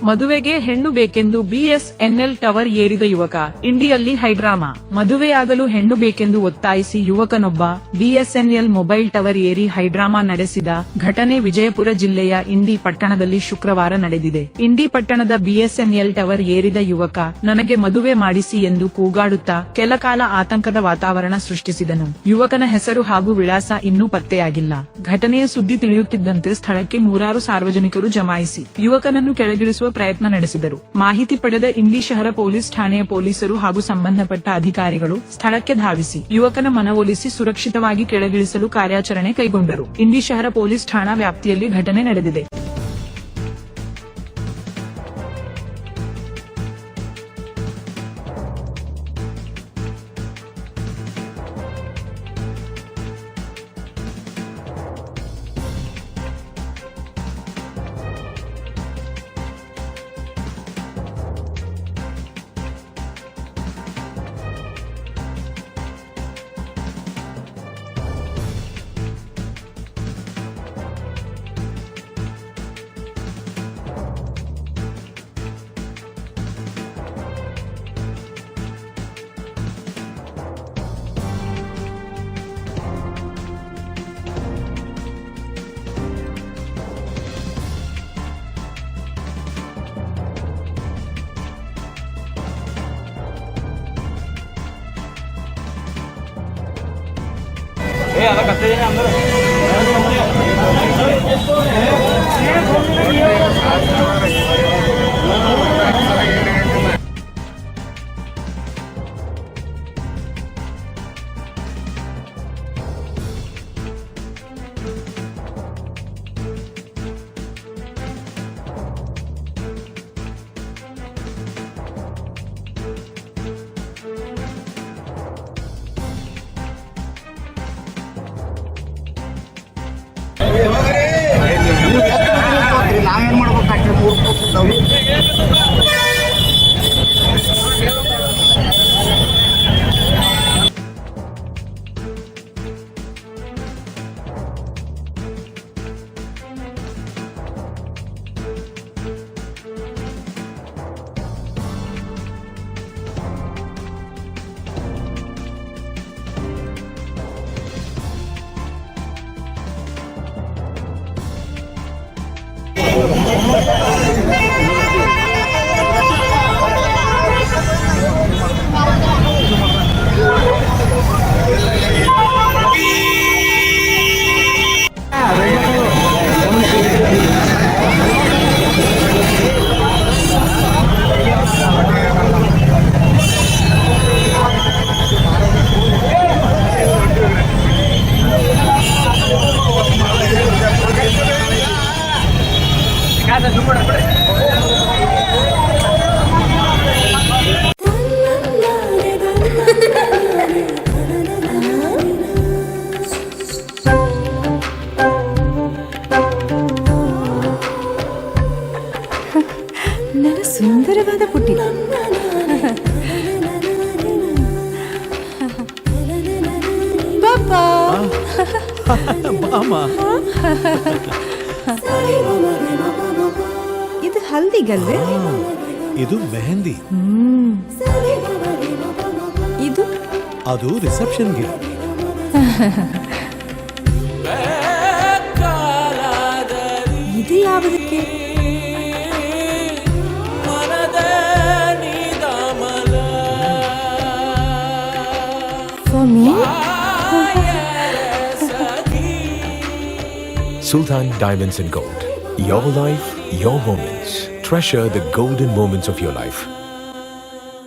ಮದುವೆಗೆ ಹೆಣ್ಣು ಬೇಕೆಂದು ಬಿಎಸ್ಎನ್ಎಲ್ ಟವರ್ ಏರಿದ ಯುವಕ. ಇಂಡಿಯಲ್ಲಿ ಹೈಡ್ರಾಮಾ. ಮದುವೆಯಾಗಲು ಹೆಣ್ಣು ಬೇಕೆಂದು ಒತ್ತಾಯಿಸಿ ಯುವಕನೊಬ್ಬ ಬಿಎಸ್ಎನ್ಎಲ್ ಮೊಬೈಲ್ ಟವರ್ ಏರಿ ಹೈಡ್ರಾಮಾ ನಡೆಸಿದ ಘಟನೆ ವಿಜಯಪುರ ಜಿಲ್ಲೆಯ ಇಂಡಿ ಪಟ್ಟಣದಲ್ಲಿ ಶುಕ್ರವಾರ ನಡೆದಿದೆ. ಇಂಡಿ ಪಟ್ಟಣದ ಬಿಎಸ್ಎನ್ಎಲ್ ಟವರ್ ಏರಿದ ಯುವಕ ನನಗೆ ಮದುವೆ ಮಾಡಿಸಿ ಎಂದು ಕೂಗಾಡುತ್ತಾ ಕೆಲಕಾಲ ಆತಂಕದ ವಾತಾವರಣ ಸೃಷ್ಟಿಸಿದನು. ಯುವಕನ ಹೆಸರು ಹಾಗೂ ವಿಳಾಸ ಇನ್ನೂ ಪತ್ತೆಯಾಗಿಲ್ಲ. ಘಟನೆಯ ಸುದ್ದಿ ತಿಳಿಯುತ್ತಿದ್ದಂತೆ ಸ್ಥಳಕ್ಕೆ ನೂರಾರು ಸಾರ್ವಜನಿಕರು ಜಮಾಯಿಸಿ ಯುವಕನನ್ನು ಕೆಳಗಿಳಿಸುವ ಪ್ರಯತ್ನ ನಡೆಸಿದರು. ಮಾಹಿತಿ ಪಡೆದ ಇಂಡಿ ಶಹರ ಪೊಲೀಸ್ ಠಾಣೆಯ ಪೊಲೀಸರು ಹಾಗೂ ಸಂಬಂಧಪಟ್ಟ ಅಧಿಕಾರಿಗಳು ಸ್ಥಳಕ್ಕೆ ಧಾವಿಸಿ ಯುವಕನ ಮನವೊಲಿಸಿ ಸುರಕ್ಷಿತವಾಗಿ ಕೆಳಗಿಳಿಸಲು ಕಾರ್ಯಾಚರಣೆ ಕೈಗೊಂಡರು. ಇಂಡಿ ಶಹರ ಪೊಲೀಸ್ ಠಾಣಾ ವ್ಯಾಪ್ತಿಯಲ್ಲಿ ಘಟನೆ ನಡೆದಿದೆ. ನಾವೇನ್ ಮಾಡ್ಬೇಕಾಗ್ತದೆ? ನನ್ನ ಸುಂದರವಾದ ಪುಟ್ಟಿ. ಪಾಪಾ ಇದು ಹಲ್ದಿಗಲ್ವೇ? ಇದು ಮೆಹಂದಿ. ಇದು ಅದು ರಿಸೆಪ್ಷನ್ಗೆ. ಇದು ಯಾವುದಕ್ಕೆ? For me? Sultan Diamonds and Gold. Your life, your moments. Treasure the golden moments of your life.